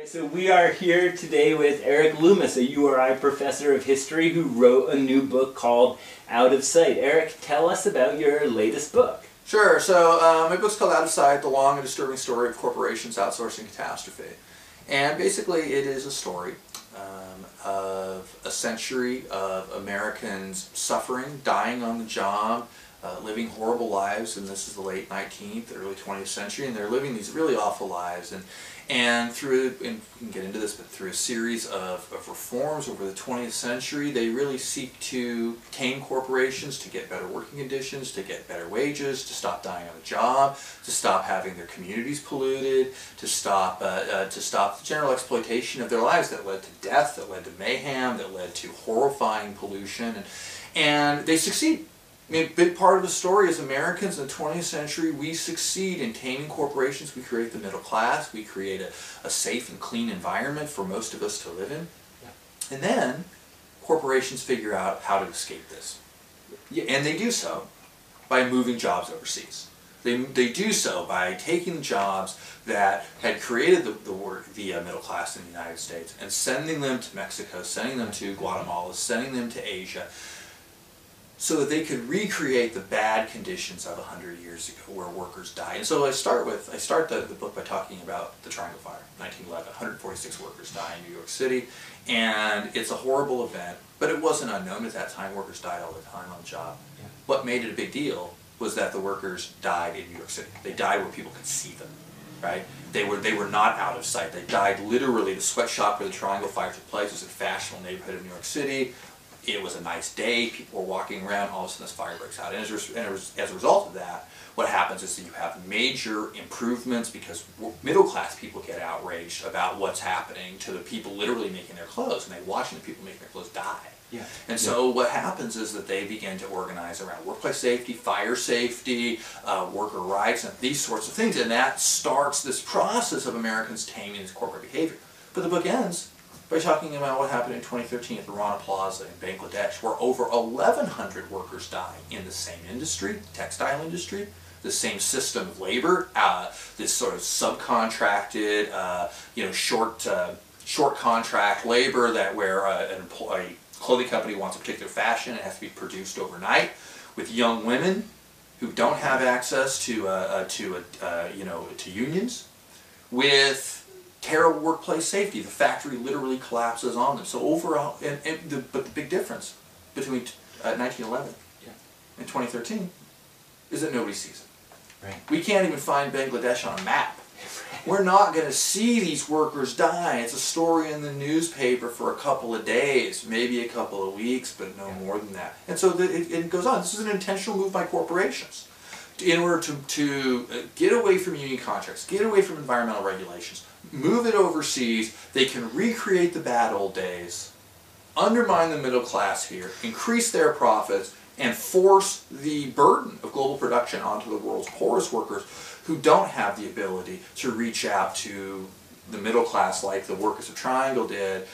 So we are here today with Erik Loomis, a URI professor of history who wrote a new book called Out of Sight. Erik, tell us about your latest book. Sure. So my book's called Out of Sight, The Long and Disturbing Story of Corporations Outsourcing Catastrophe. And basically it is a story of a century of Americans suffering, dying on the job, living horrible lives, and this is the late 19th, early 20th century, and they're living these really awful lives. And through, and we can get into this, but through a series of reforms over the 20th century, they really seek to tame corporations, to get better working conditions, to get better wages, to stop dying on the job, to stop having their communities polluted, to stop the general exploitation of their lives that led to death, that led to mayhem, that led to horrifying pollution, and they succeed. I mean, a big part of the story is Americans in the 20th century, we succeed in taming corporations. We create the middle class. We create a safe and clean environment for most of us to live in. Yeah. And then corporations figure out how to escape this. Yeah. And they do so by moving jobs overseas. They do so by taking the jobs that had created the middle class in the United States and sending them to Mexico, sending them to Guatemala, sending them to Asia, so that they could recreate the bad conditions of 100 years ago where workers died. And so I start the book by talking about the Triangle Fire, 1911. 146 workers die in New York City, and it's a horrible event, but it wasn't unknown at that time. Workers died all the time on the job. Yeah. What made it a big deal was that the workers died in New York City. They died where people could see them, right? They were not out of sight. They died literally. The sweatshop where the Triangle Fire took place was a fashionable neighborhood of New York City. It was a nice day, people were walking around, all of a sudden this fire breaks out. And as a result of that, what happens is that you have major improvements because middle class people get outraged about what's happening to the people literally making their clothes, and they're watching the people making their clothes die. Yeah. And so what happens is that they begin to organize around workplace safety, fire safety, worker rights, and these sorts of things. And that starts this process of Americans taming this corporate behavior. But the book ends by talking about what happened in 2013 at the Rana Plaza in Bangladesh, where over 1,100 workers died in the same industry, textile industry, the same system of labor, this sort of subcontracted, short contract labor that where a clothing company wants a particular fashion, it has to be produced overnight, with young women who don't have access to unions, with terrible workplace safety. The factory literally collapses on them. So overall, but the big difference between 1911 and 2013 is that nobody sees it. Right. We can't even find Bangladesh on a map. We're not going to see these workers die. It's a story in the newspaper for a couple of days, maybe a couple of weeks, but no more than that. And so it goes on. This is an intentional move by corporations in order to get away from union contracts, get away from environmental regulations, move it overseas. They can recreate the bad old days, undermine the middle class here, increase their profits, and force the burden of global production onto the world's poorest workers who don't have the ability to reach out to the middle class like the workers of Triangle did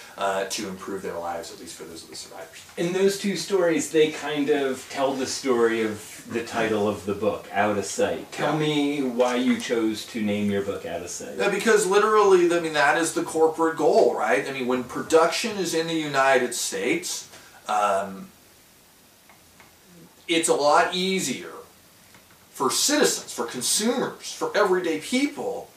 to improve their lives, at least for those of the survivors. In those two stories, they kind of tell the story of the title of the book, Out of Sight. Tell me why you chose to name your book Out of Sight. Because literally, I mean, that is the corporate goal, right? I mean, when production is in the United States, it's a lot easier for citizens, for consumers, for everyday people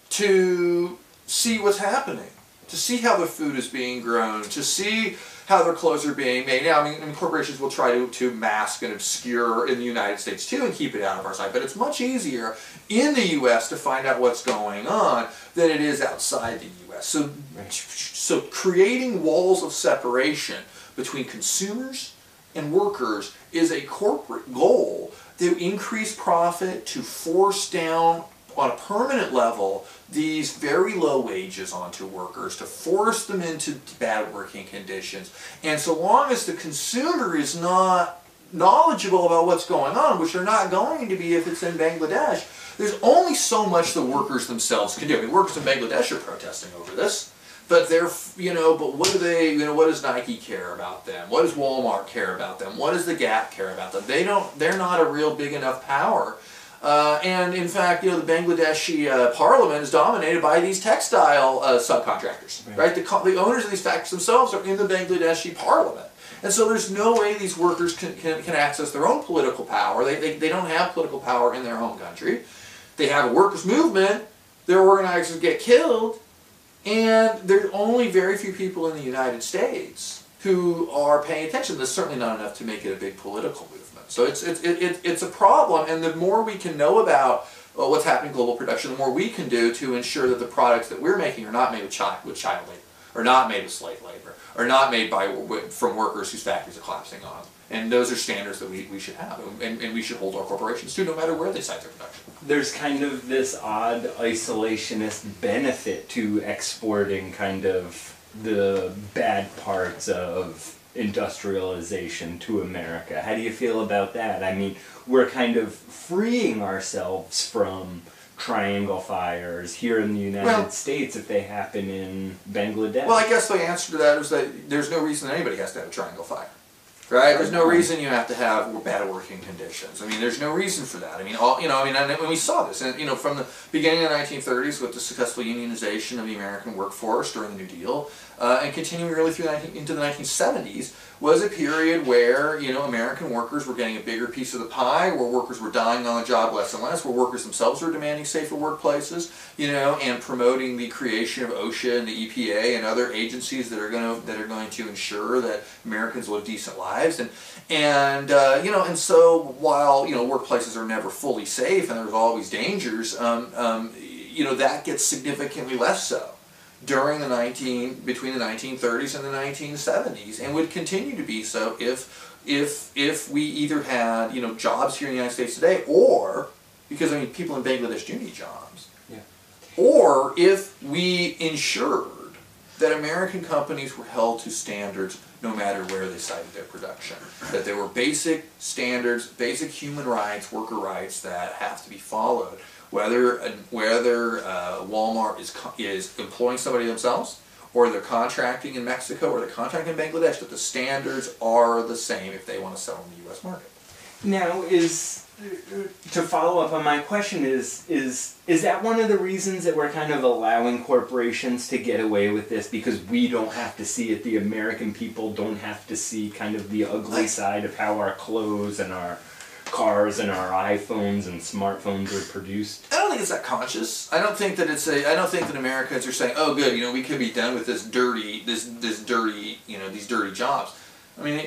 to see what's happening, to see how the food is being grown, to see how their clothes are being made. Now, I mean corporations will try to mask and obscure in the United States too and keep it out of our sight, but it's much easier in the U.S. to find out what's going on than it is outside the U.S. So creating walls of separation between consumers and workers is a corporate goal to increase profit, to force down on a permanent level these very low wages onto workers, to force them into bad working conditions. And so long as the consumer is not knowledgeable about what's going on, which they're not going to be if it's in Bangladesh, there's only so much the workers themselves can do. I mean, workers in Bangladesh are protesting over this, but they're, but what do they, what does Nike care about them? What does Walmart care about them? What does the Gap care about them? They're not a real big enough power And in fact, the Bangladeshi parliament is dominated by these textile subcontractors, right? The owners of these factories themselves are in the Bangladeshi parliament. And so there's no way these workers can access their own political power. They don't have political power in their home country. They have a workers' movement. Their organizers get killed. And there's only very few people in the United States who are paying attention. There's certainly not enough to make it a big political movement. So it's a problem, and the more we can know about what's happening in global production, the more we can do to ensure that the products that we're making are not made with child labor, or not made with slave labor, or not made from workers whose factories are collapsing on them. And those are standards that we should have, and we should hold our corporations to, no matter where they site their production. There's kind of this odd isolationist benefit to exporting kind of the bad parts of industrialization to America. How do you feel about that? I mean, we're kind of freeing ourselves from triangle fires here in the United States if they happen in Bangladesh. Well, I guess the answer to that is that there's no reason anybody has to have a triangle fire. Right? There's no reason you have to have bad working conditions. I mean, there's no reason for that. I mean, and we saw this, and from the beginning of the 1930s with the successful unionization of the American workforce during the New Deal, and continuing really through into the 1970s, was a period where American workers were getting a bigger piece of the pie, where workers were dying on the job less and less, where workers themselves were demanding safer workplaces, and promoting the creation of OSHA and the EPA and other agencies that are going to ensure that Americans live decent lives, and so while workplaces are never fully safe and there's always dangers, that gets significantly less so during between the 1930s and the 1970s, and would continue to be so if we either had jobs here in the United States today, or because people in Bangladesh do need jobs, or if we ensured that American companies were held to standards no matter where they cited their production, that there were basic standards, basic human rights, worker rights that have to be followed. Whether Walmart is employing somebody themselves, or they're contracting in Mexico, or they're contracting in Bangladesh, that the standards are the same if they want to sell in the U.S. market. Now, to follow up on my question, is that one of the reasons that we're kind of allowing corporations to get away with this, because we don't have to see it, the American people don't have to see kind of the ugly side of how our clothes and our cars and our iPhones and smartphones are produced? I don't think it's that conscious. I don't think that I don't think that Americans are saying, "Oh, good, we can be done with these dirty jobs." I mean,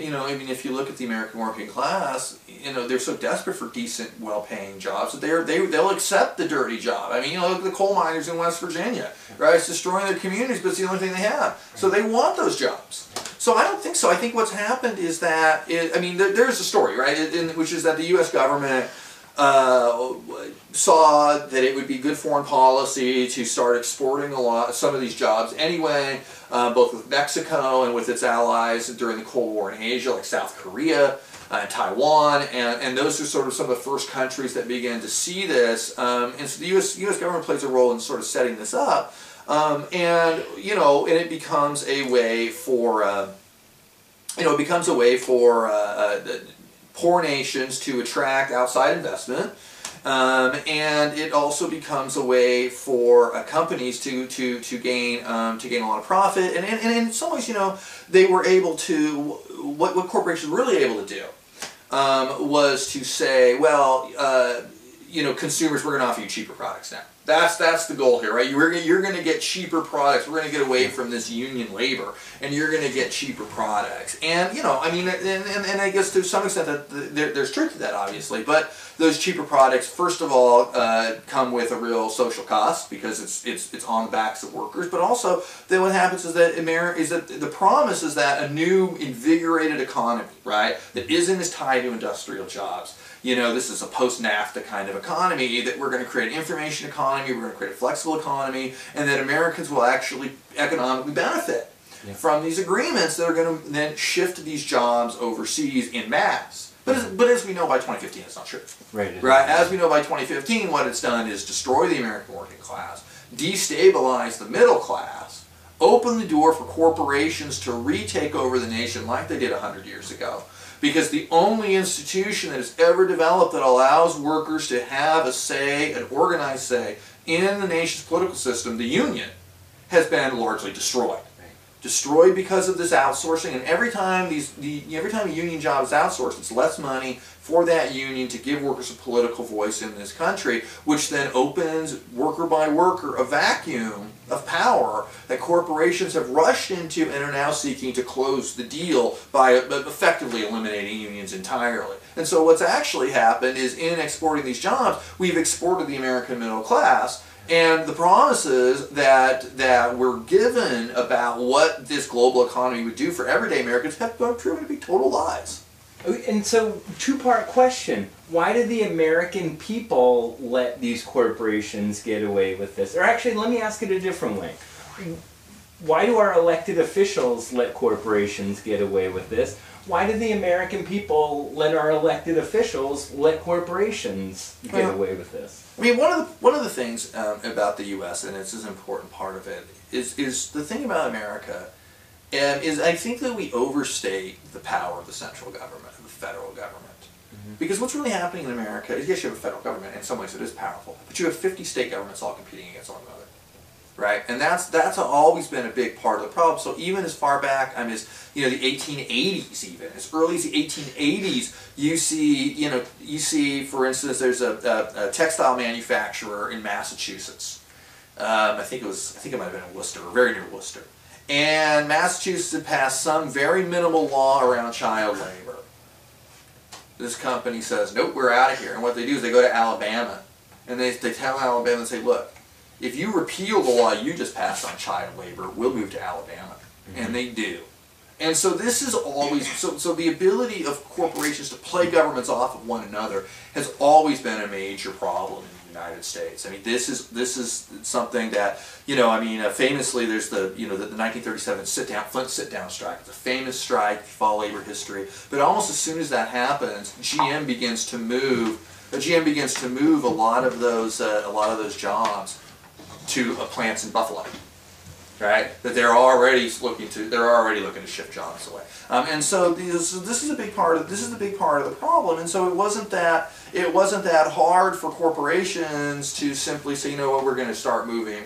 if you look at the American working class, they're so desperate for decent, well-paying jobs that they'll accept the dirty job. I mean, look at the coal miners in West Virginia, right? It's destroying their communities, but it's the only thing they have. So they want those jobs. So I don't think so. I think what's happened is that, there's a story, right, which is that the U.S. government saw that it would be good foreign policy to start exporting some of these jobs anyway, both with Mexico and with its allies during the Cold War in Asia, like South Korea and Taiwan, and those are sort of some of the first countries that began to see this, and so the U.S. government plays a role in sort of setting this up, and it becomes a way for poor nations to attract outside investment, and it also becomes a way for companies to gain a lot of profit. And in some ways, they were able to, what corporations were really able to do was to say, well, consumers, we're going to offer you cheaper products now. That's the goal here, right? You're going to get cheaper products. We're going to get away from this union labor, and you're going to get cheaper products. And and I guess to some extent that there's truth to that, obviously. But those cheaper products, first of all, come with a real social cost because it's on the backs of workers. But also, then what happens is that the promise is that a new invigorated economy, right, that isn't as tied to industrial jobs. This is a post-NAFTA kind of economy, that we're going to create an information economy, we're going to create a flexible economy, and that Americans will actually economically benefit from these agreements that are going to then shift these jobs overseas in mass. But as we know by 2015, it's not true. Right. As we know by 2015, what it's done is destroy the American working class, destabilize the middle class, open the door for corporations to retake over the nation like they did 100 years ago, Because the only institution that has ever developed that allows workers to have a say, an organized say, in the nation's political system, the union, has been largely destroyed. Destroyed because of this outsourcing, and every time a union job is outsourced, it's less money for that union to give workers a political voice in this country, which then opens, worker by worker, a vacuum of power that corporations have rushed into and are now seeking to close the deal by effectively eliminating unions entirely. And so what's actually happened is, in exporting these jobs, we've exported the American middle class. And the promises that were given about what this global economy would do for everyday Americans have proven to be total lies. And so, two-part question. Why do the American people let these corporations get away with this? Or actually, let me ask it a different way. Why do our elected officials let corporations get away with this? Why do the American people let our elected officials let corporations get away with this? I mean, one of the things about the U.S., and this is an important part of it, is the thing about America, is I think that we overstate the power of the central government, of the federal government. Because what's really happening in America is, yes, you have a federal government, in some ways it is powerful, but you have 50 state governments all competing against one another. Right, and that's always been a big part of the problem. So even as far back, I mean, as the 1880s, even as early as the 1880s, you see, for instance, there's a textile manufacturer in Massachusetts. I think it might have been in Worcester, or very near Worcester, and Massachusetts had passed some very minimal law around child labor. This company says, nope, we're out of here. And what they do is they go to Alabama, and they tell Alabama and say, look, if you repeal the law you just passed on child labor, we'll move to Alabama. And they do. And so this is always, so the ability of corporations to play governments off of one another has always been a major problem in the United States. I mean, this is something that, famously there's the 1937 Flint sit-down strike. It's a famous strike, fall labor history. But almost as soon as that happens, GM begins to move a lot of those jobs to plants in Buffalo, right? That they're already looking to shift jobs away, and so this is a big part of the problem. And so it wasn't that hard for corporations to simply say, you know what, we're going to start moving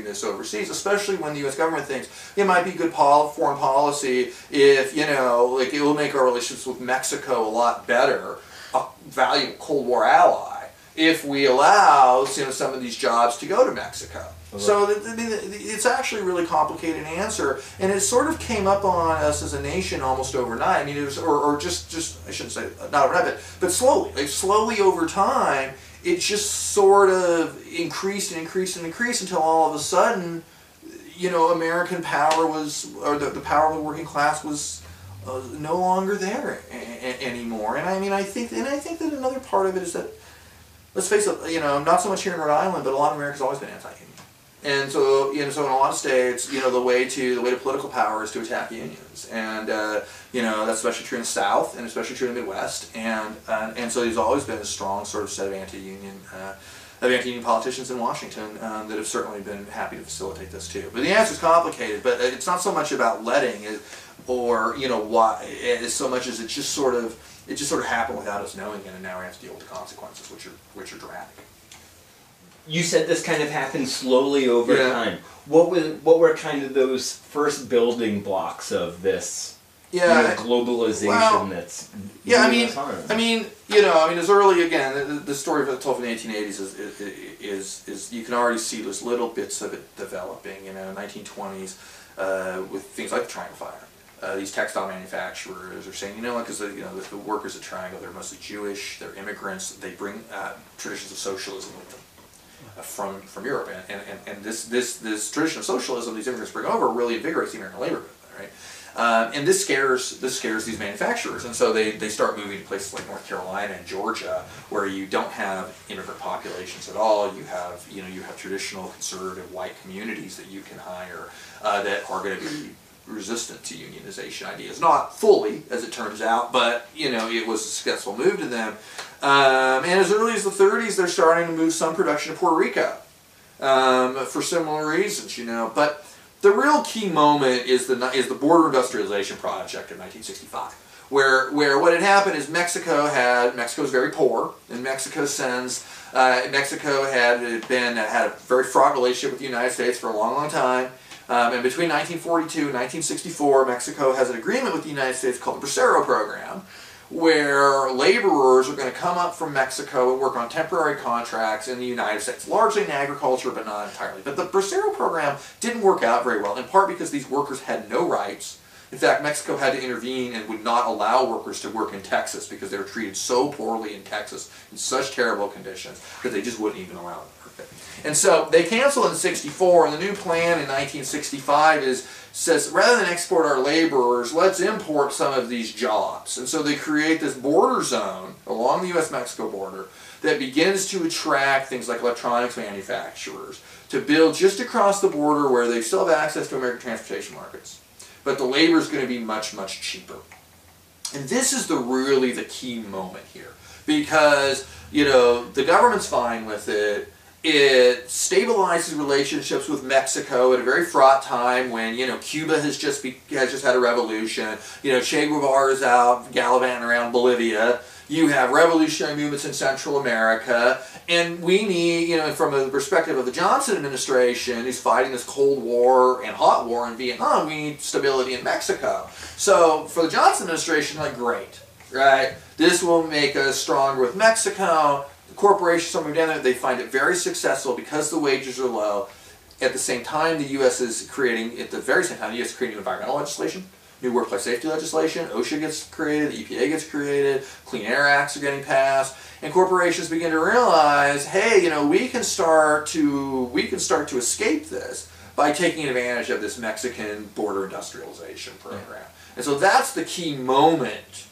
this overseas, especially when the U.S. government thinks it might be good foreign policy if it will make our relationships with Mexico a lot better, a valuable Cold War ally, if we allow some of these jobs to go to Mexico. So it's actually a really complicated answer, and it sort of came up on us as a nation almost overnight. I mean, it was, or just I shouldn't say not overnight, but slowly, slowly over time, it just sort of increased and increased and increased until all of a sudden, American power was, or the power of the working class was no longer there anymore. And I think that another part of it is that, let's face it, not so much here in Rhode Island, but a lot of America's always been anti-union. And so, in a lot of states, the way to political power is to attack unions, and that's especially true in the South, and especially true in the Midwest, and so there's always been a strong sort of set of anti-union politicians in Washington that have certainly been happy to facilitate this too. But the answer is complicated. But it's not so much about letting it, or why, as so much as it just sort of happened without us knowing it, and now we have to deal with the consequences, which are dramatic. You said this kind of happened slowly over time. What were kind of those first building blocks of this globalization that's as early, again, the story told from the 1880s is you can already see those little bits of it developing. 1920s with things like the Triangle Fire. These textile manufacturers are saying, because the workers at Triangle, they're mostly Jewish, they're immigrants, they bring traditions of socialism with them from Europe, and this tradition of socialism these immigrants bring over really invigorates the American labor movement, right? And this scares these manufacturers, and so they start moving to places like North Carolina and Georgia, where you don't have immigrant populations at all. You have traditional conservative white communities that you can hire that are going to be resistant to unionization ideas. Not fully, as it turns out, but it was a successful move to them. And as early as the 30s, they're starting to move some production to Puerto Rico for similar reasons, But the real key moment is the border industrialization project of 1965, where what had happened is Mexico's very poor, and Mexico had a very fraught relationship with the United States for a long, long time. And between 1942 and 1964, Mexico has an agreement with the United States called the Bracero Program, where laborers are going to come up from Mexico and work on temporary contracts in the United States, largely in agriculture, but not entirely. But the Bracero Program didn't work out very well, in part because these workers had no rights. In fact, Mexico had to intervene and would not allow workers to work in Texas because they were treated so poorly in Texas in such terrible conditions that they just wouldn't even allow them to work. And so they canceled in '64, and the new plan in 1965 says rather than export our laborers, let's import some of these jobs. And so they create this border zone along the U.S.-Mexico border that begins to attract things like electronics manufacturers to build just across the border where they still have access to American transportation markets. But the labor is going to be much, much cheaper. And this is really the key moment here. Because, the government's fine with it. It stabilizes relationships with Mexico at a very fraught time when, Cuba has just had a revolution. Che Guevara's out gallivanting around Bolivia. You have revolutionary movements in Central America. And we need, from the perspective of the Johnson administration, who's fighting this Cold War and Hot War in Vietnam, we need stability in Mexico. So for the Johnson administration, great, right? This will make us stronger with Mexico. The corporations are moving down there. They find it very successful because the wages are low. At the same time, the U.S. is creating, new environmental legislation. New workplace safety legislation, OSHA gets created, the EPA gets created, Clean Air Acts are getting passed, and corporations begin to realize, hey, we can start to escape this by taking advantage of this Mexican border industrialization program. And so that's the key moment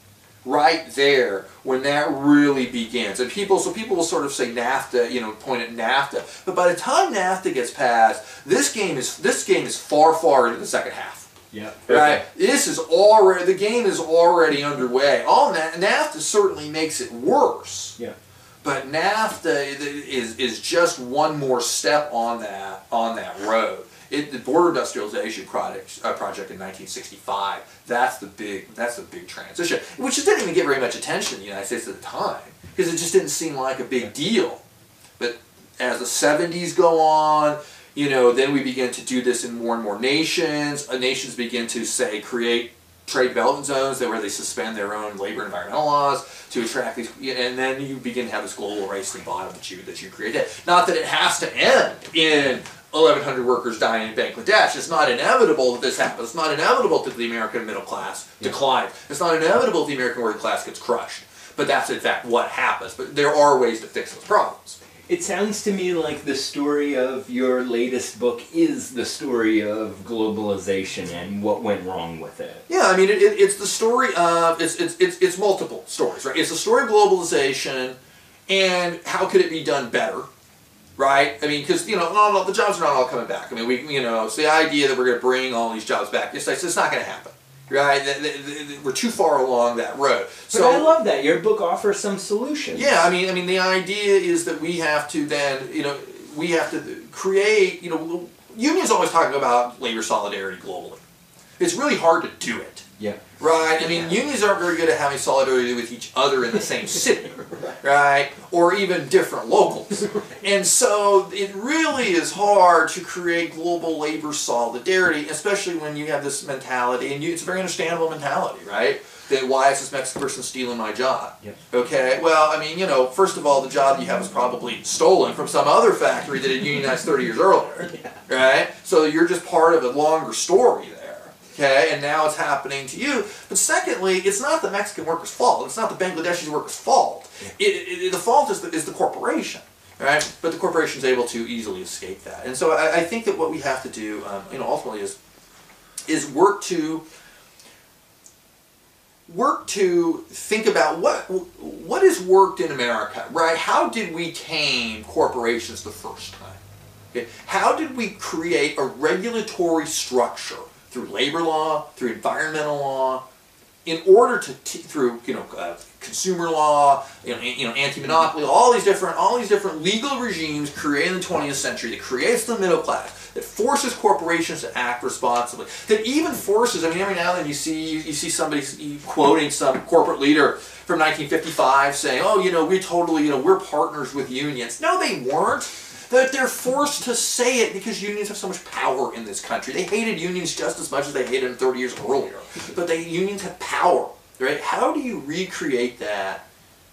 right there when that really begins. And people will sort of say NAFTA, point at NAFTA, but by the time NAFTA gets passed, this game is far, far into the second half. Yeah. Right. The game is already underway. NAFTA certainly makes it worse. Yeah. But NAFTA is just one more step on that road. The border industrialization project in 1965. That's the big transition, which didn't even get very much attention in the United States at the time because it just didn't seem like a big deal. But as the 70s go on, then we begin to do this in more and more nations. Nations begin to, create trade development zones where they suspend their own labor and environmental laws to attract these, and then you begin to have this global race to the bottom that you created. Not that it has to end in 1,100 workers dying in Bangladesh. It's not inevitable that this happens. It's not inevitable that the American middle class declines. It's not inevitable that the American working class gets crushed. But that's in fact what happens. But there are ways to fix those problems. It sounds to me like the story of your latest book is the story of globalization and what went wrong with it. Yeah, I mean, it's the story of, it's multiple stories, right? It's the story of globalization and how could it be done better, right? I mean, because, the jobs are not all coming back. I mean, it's the idea that we're going to bring all these jobs back. It's not going to happen. Right, we're too far along that road. So I love that your book offers some solutions. Yeah, I mean, the idea is that we have to then, we have to create. Unions always talking about labor solidarity globally. It's really hard to do it. Yeah. Right? I mean, unions aren't very good at having solidarity with each other in the same city, right? Or even different locals. And so it really is hard to create global labor solidarity, especially when you have this mentality, and it's a very understandable mentality, right? That why is this Mexican person stealing my job? Yep. Okay, well, I mean, first of all, the job you have is probably stolen from some other factory that had unionized 30 years earlier, right? So you're just part of a longer story there. Okay, and now it's happening to you. But secondly, it's not the Mexican worker's fault. It's not the Bangladeshi worker's fault. The fault is the corporation, right? But the corporation is able to easily escape that. And so I think that what we have to do, ultimately, is work to think about what has worked in America, right? How did we tame corporations the first time? Okay? How did we create a regulatory structure through labor law, through environmental law, in order to through consumer law, anti-monopoly, all these different legal regimes created in the 20th century that creates the middle class, that forces corporations to act responsibly, that even forces, I mean, every now and then you see somebody quoting some corporate leader from 1955 saying, oh, you know, we totally, you know, we're partners with unions. No, they weren't. That they're forced to say it because unions have so much power in this country. They hated unions just as much as they hated them 30 years earlier. But unions have power, right? How do you recreate that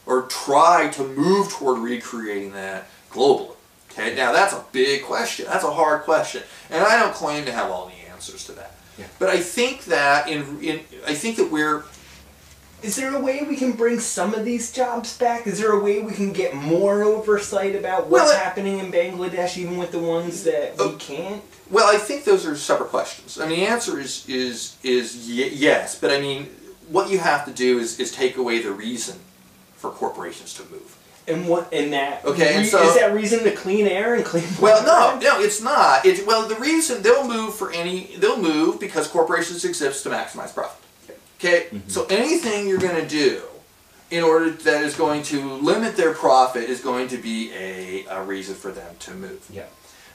or try to move toward recreating that globally? Okay, now that's a big question. That's a hard question. And I don't claim to have all the answers to that. Yeah. But I think that I think that we're... Is there a way we can bring some of these jobs back? Is there a way we can get more oversight about what's happening in Bangladesh, even with the ones that we can't? Well, I think those are separate questions. I mean, the answer is yes, but I mean, what you have to do is take away the reason for corporations to move. And that okay, is that reason to clean air and clean water? Well, no, it's not. Well, the reason they'll move because corporations exist to maximize profit. Okay, so anything you're going to do in order that is going to limit their profit is going to be a reason for them to move. Yeah.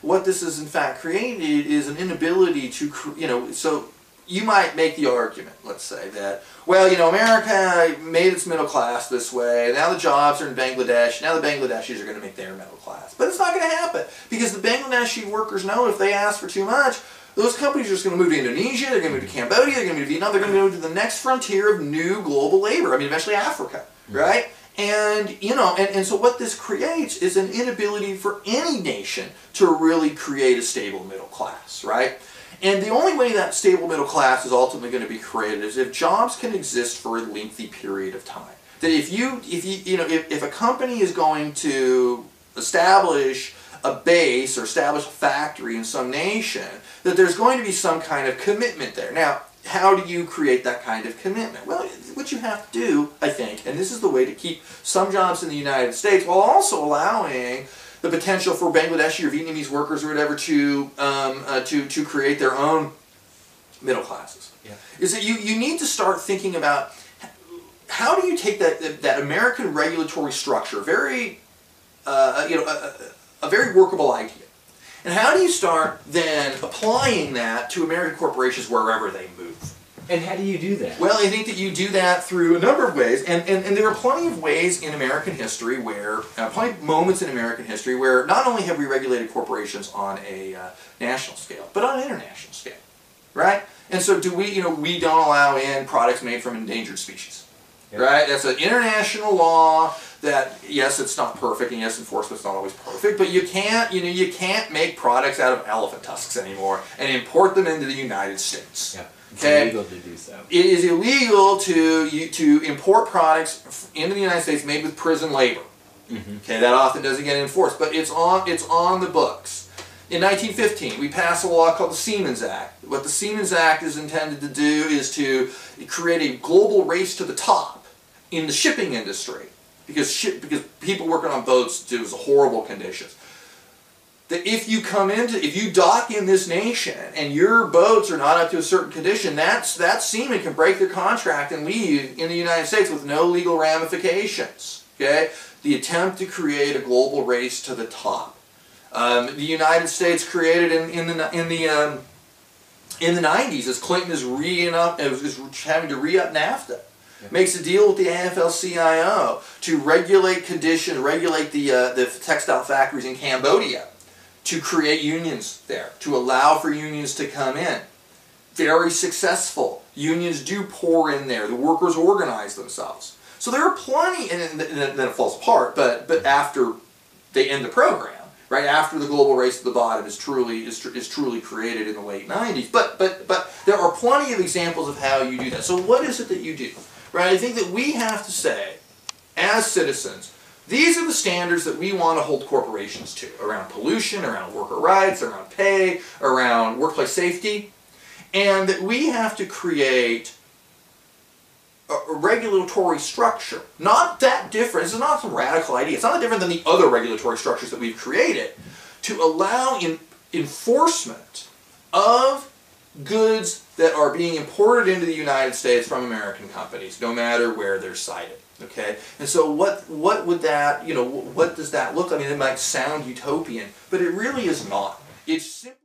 What this has in fact created is an inability to, you know, so you might make the argument, let's say, that, well, you know, America made its middle class this way, now the jobs are in Bangladesh, now the Bangladeshis are going to make their middle class. But it's not going to happen, because the Bangladeshi workers know if they ask for too much, those companies are just going to move to Indonesia, they're going to move to Cambodia, they're going to move to Vietnam, they're going to go to the next frontier of new global labor, I mean, eventually Africa, right? And, you know, and so what this creates is an inability for any nation to really create a stable middle class, right? And the only way that stable middle class is ultimately going to be created is if jobs can exist for a lengthy period of time. That if a company is going to establish a base or establish a factory in some nation, that there's going to be some kind of commitment there. Now, how do you create that kind of commitment? Well, what you have to do, I think, and this is the way to keep some jobs in the United States while also allowing the potential for Bangladeshi or Vietnamese workers or whatever to create their own middle classes. Yeah. Is that you need to start thinking about how do you take that American regulatory structure, a very workable idea, and how do you start then applying that to American corporations wherever they move? And how do you do that? Well, I think that you do that through a number of ways, and there are plenty of ways in American history where, plenty of moments in American history where not only have we regulated corporations on a national scale, but on an international scale, right? And so we don't allow in products made from endangered species, right? That's an international law that, yes, it's not perfect, and yes, enforcement's not always perfect, but you can't make products out of elephant tusks anymore and import them into the United States. Yeah. It's illegal to do so. It is illegal to import products into the United States made with prison labor. Okay, that often doesn't get enforced, but it's on the books. In 1915, we passed a law called the Siemens Act. What the Siemens Act is intended to do is to create a global race to the top in the shipping industry, because people working on boats do horrible conditions. That if you dock in this nation and your boats are not up to a certain condition, that seaman can break their contract and leave in the United States with no legal ramifications. Okay, the attempt to create a global race to the top. The United States created in the 90s as Clinton is having to re-up NAFTA. Makes a deal with the AFL-CIO to regulate the textile factories in Cambodia, to create unions there, to allow for unions to come in. Very successful. Unions do pour in there. The workers organize themselves. So there are plenty, and then it falls apart, but after they end the program, right after the global race to the bottom is truly created in the late 90s. But there are plenty of examples of how you do that. So what is it that you do? Right? I think that we have to say, as citizens, these are the standards that we want to hold corporations to, around pollution, around worker rights, around pay, around workplace safety, and that we have to create a regulatory structure. Not that different. This is not some radical idea. It's not that different than the other regulatory structures that we've created to allow enforcement of goods that are being imported into the United States from American companies, no matter where they're cited. Okay, and so what would that, what does that look like? I mean, it might sound utopian, but it really is not. It's simply